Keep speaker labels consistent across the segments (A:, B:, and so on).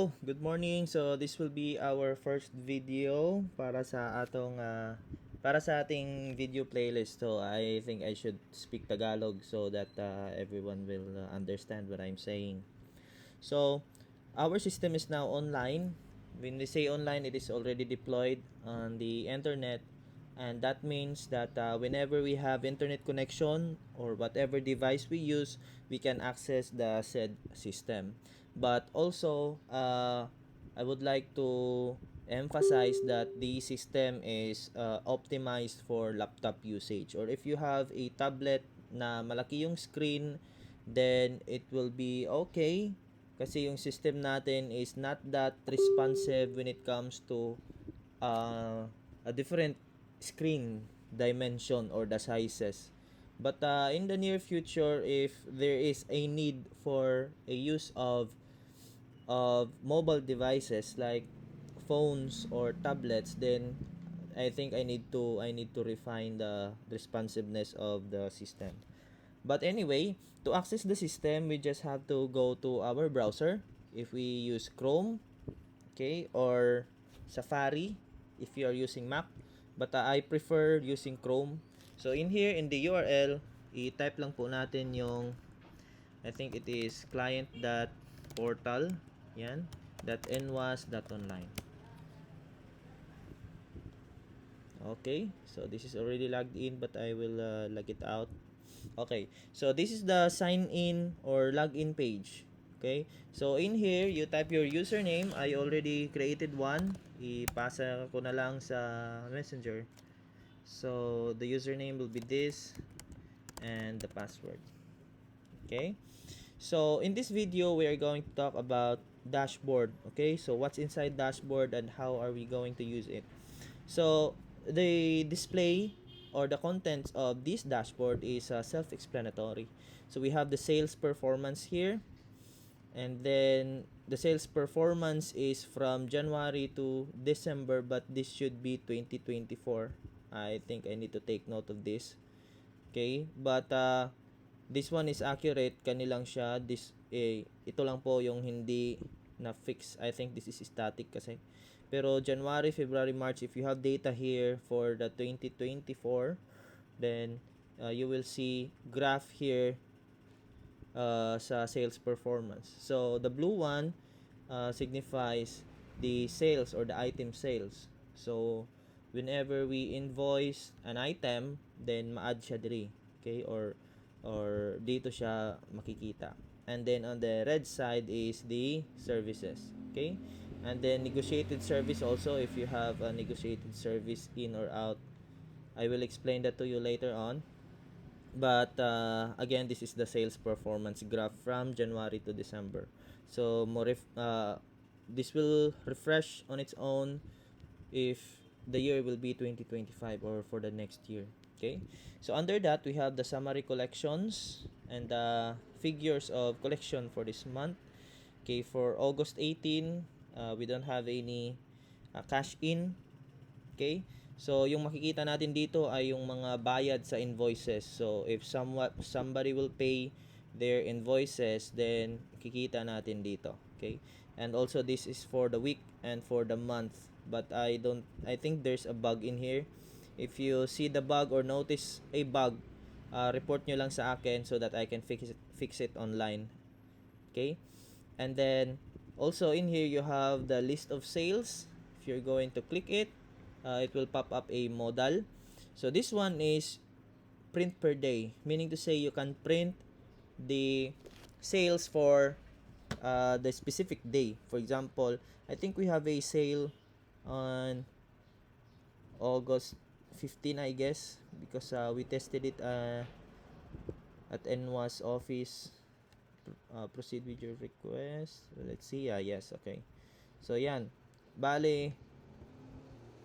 A: Good morning. So this will be our first video para sa ating video playlist. So I think I should speak Tagalog so that everyone will understand what I'm saying. So our system is now online. When we say online, it is already deployed on the internet, and that means that whenever we have internet connection or whatever device we use, we can access the said system. But also, I would like to emphasize that the system is optimized for laptop usage, or if you have a tablet na malaki yung screen, then it will be okay kasi yung system natin is not that responsive when it comes to a different screen dimension or the sizes. But in the near future, if there is a need for a use of mobile devices like phones or tablets, then I need to refine the responsiveness of the system. But anyway, to access the system, we just have to go to our browser. If we use Chrome, okay, or Safari, if you are using Mac. But I prefer using Chrome. So in here, in the URL, i-type lang po natin yung, I think it is client.portal, yan, .nwas.online. Okay, so this is already logged in, but I will log it out. Okay, so this is the sign in or login page. Okay, so in here, you type your username. I already created one. Ipasa ko na lang sa Messenger. So the username will be this and the password. Okay, so in this video, we are going to talk about dashboard. Okay, so what's inside dashboard and how are we going to use it? So the display or the contents of this dashboard is self-explanatory. So we have the sales performance here, and then the sales performance is from January to December, but this should be 2024. I think I need to take note of this. Okay, but this one is accurate, kanilang siya. Ito lang po yung hindi na fix. I think this is static kasi. Pero January, February, March, if you have data here for the 2024, then you will see graph here sa sales performance. So the blue one signifies the sales or the item sales. So whenever we invoice an item, then ma-add siya diri, okay, or dito siya makikita. And then on the red side is the services, okay, and then negotiated service also. If you have a negotiated service in or out, I will explain that to you later on. But again, this is the sales performance graph from January to December. So this will refresh on its own if the year will be 2025 or for the next year. Okay, so under that we have the summary collections and the figures of collection for this month. Okay, for August 18, we don't have any cash in. Okay, so yung makikita natin dito ay yung mga bayad sa invoices. So if somebody will pay their invoices, then kikita natin dito. Okay, and also this is for the week and for the month, but I think there's a bug in here. If you see the bug or notice a bug, report nyo lang sa akin so that I can fix it online. Okay, and then also in here you have the list of sales. If you're going to click it, it will pop up a modal. So this one is print per day, meaning to say you can print the sales for the specific day. For example, I think we have a sale on August 15, I guess, because we tested it at NWAS office. Proceed with your request. Let's see. Yes, okay. So yan. Bale,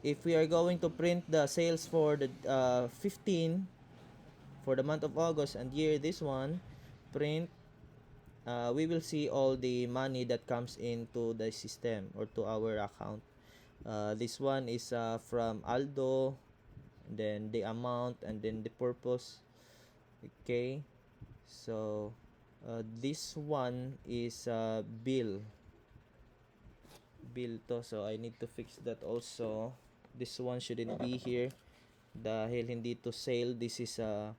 A: if we are going to print the sales for the 15 for the month of August and year this one, print, we will see all the money that comes into the system or to our account. This one is from Aldo, and then the amount, and then the purpose. Okay, so this one is bill. bill to. So I need to fix that also. This one shouldn't be here dahil hindi to sale, this is a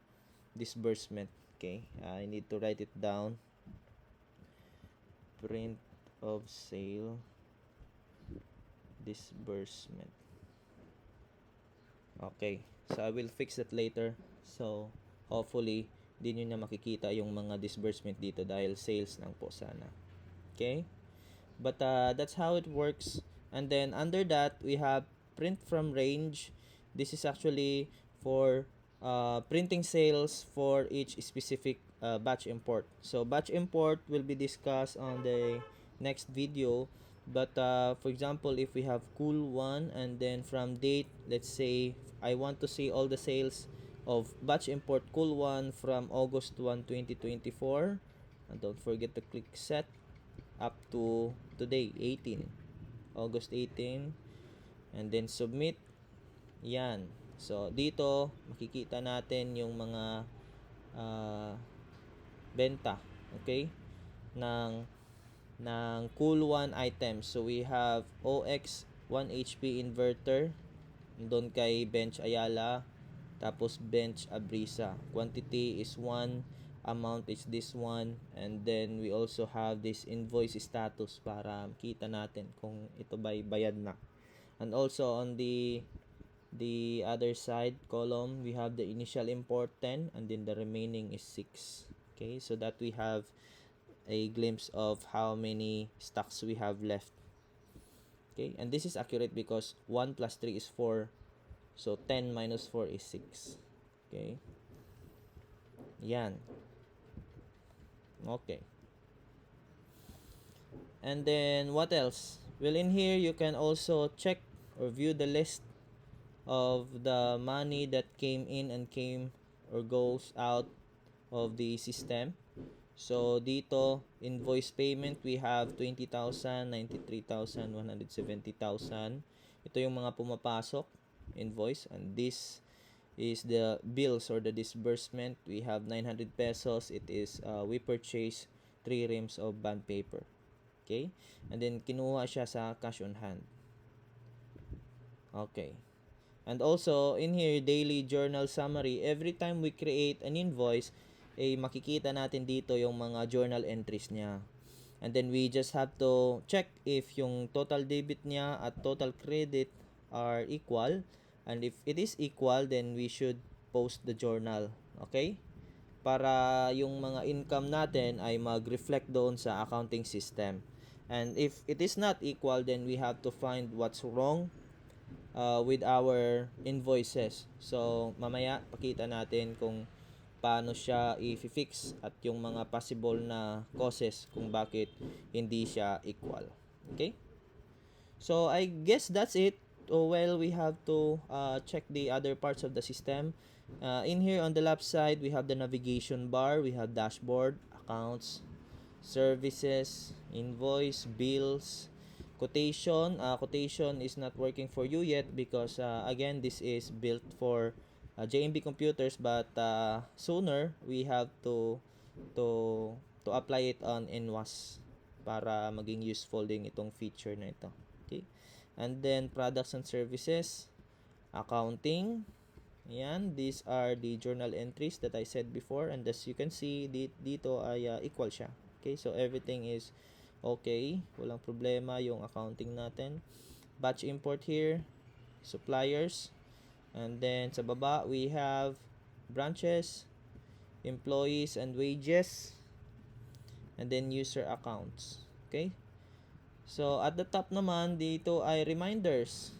A: disbursement. Okay, I need to write it down. Print of sale disbursement. Okay, so I will fix it later. So hopefully di nyo na makikita yung mga disbursement dito dahil sales lang po sana. Okay, but that's how it works. And then under that we have print from range. This is actually for printing sales for each specific batch import. So batch import will be discussed on the next video. But for example, if we have cool one and then from date, let's say I want to see all the sales of batch import cool one from August 1, 2024, and don't forget to click set up to today, 18 August 18, and then submit. Yan. So dito makikita natin yung mga benta, okay, ng cool one items. So we have OX 1 HP inverter doon kay Bench Ayala, tapos Bench Abrisa. Quantity is 1, amount is this one, and then we also have this invoice status para makita natin kung ito ba'y bayad na. And also on the other side column, we have the initial import 10 and then the remaining is 6. Okay, so that we have a glimpse of how many stocks we have left. Okay, and this is accurate because 1 plus 3 is 4. So 10 minus 4 is 6. Okay. Yan. Okay. And then what else? Well, in here you can also check or view the list of the money that came in and came or goes out of the system. So dito, invoice payment, we have 20,000, 93,000, 170,000. Ito yung mga pumapasok invoice, and this is the bills or the disbursement. We have 900 pesos. It is we purchased 3 reams of bond paper. Okay? And then kinuha siya sa cash on hand. Okay. And also in here, daily journal summary. Every time we create an invoice, makikita natin dito yung mga journal entries niya. And then we just have to check if yung total debit niya at total credit are equal. And if it is equal, then we should post the journal. Okay? Para yung mga income natin ay mag-reflect doon sa accounting system. And if it is not equal, then we have to find what's wrong with our invoices. So, mamaya pakita natin kung paano siya i-fix at yung mga possible na causes kung bakit hindi siya equal. Okay? So, I guess that's it. Well, we have to check the other parts of the system. In here on the left side, we have the navigation bar, we have dashboard, accounts, services, invoice, bills, quotation. Quotation is not working for you yet because again, this is built for JMB computers, but sooner we have to apply it on NWAS para maging useful din itong feature na ito. Okay? And then products and services, accounting. Yan, these are the journal entries that I said before, and as you can see dito ay equal siya. Okay, so everything is okay, walang problema yung accounting natin. Batch import here, suppliers, and then sa baba we have branches, employees and wages, and then user accounts. Okay, so at the top naman dito ay reminders.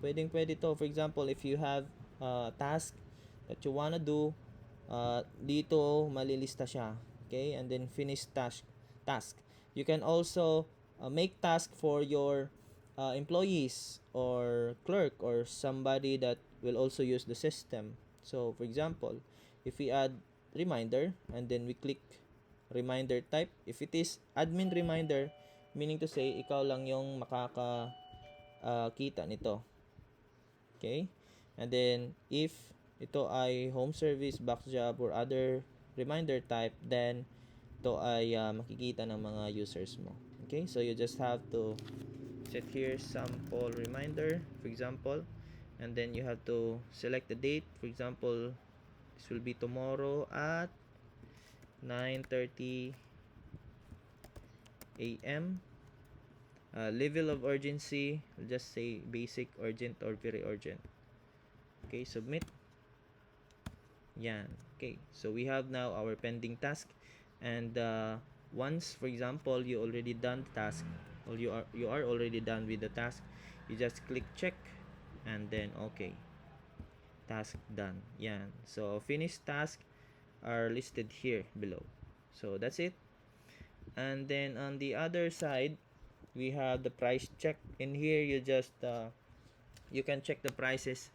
A: Pwede to, for example, if you have task that you wanna do, dito malilista siya. Okay, and then finish task. You can also make task for your employees or clerk or somebody that will also use the system. So for example, if we add reminder and then we click reminder type, if it is admin reminder, meaning to say ikaw lang yung kita nito. Okay, and then if ito ay home service, box job, or other reminder type, then ito ay makikita ng mga users mo. Okay, so you just have to set here sample reminder, for example, and then you have to select the date. For example, this will be tomorrow at 9:30 a.m. Level of urgency, we'll just say basic, urgent, or very urgent. Okay, submit. Yan. Okay, so we have now our pending task, and once, for example, you already done the task, or you are already done with the task, you just click check, and then okay, task done. Yan. So finished task are listed here below. So that's it. And then on the other side, we have the price check. In here, you just you can check the prices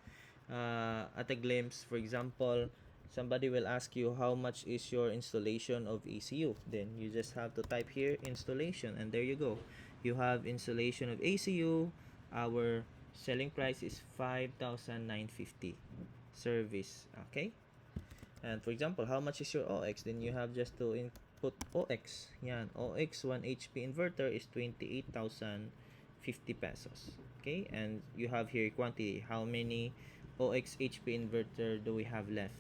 A: at a glimpse. For example, somebody will ask you how much is your installation of ECU. Then you just have to type here installation, and there you go. You have installation of ECU. Our selling price is 5,950. Service, okay? And for example, how much is your OX? Then you have just to input OX. Yan, OX 1 HP inverter is 28,050 pesos. Okay, and you have here quantity. How many OX HP inverter do we have left?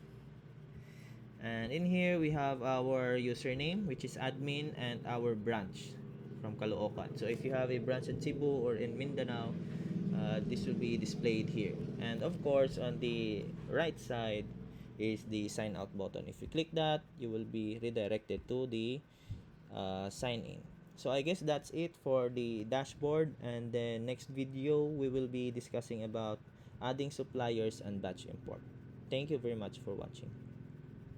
A: And in here we have our username, which is admin, and our branch from Caloocan. So if you have a branch in Cebu or in Mindanao, this will be displayed here. And of course, on the right side is the sign out button. If you click that, you will be redirected to the sign in. So I guess that's it for the dashboard, and then next video we will be discussing about adding suppliers and batch import. Thank you very much for watching.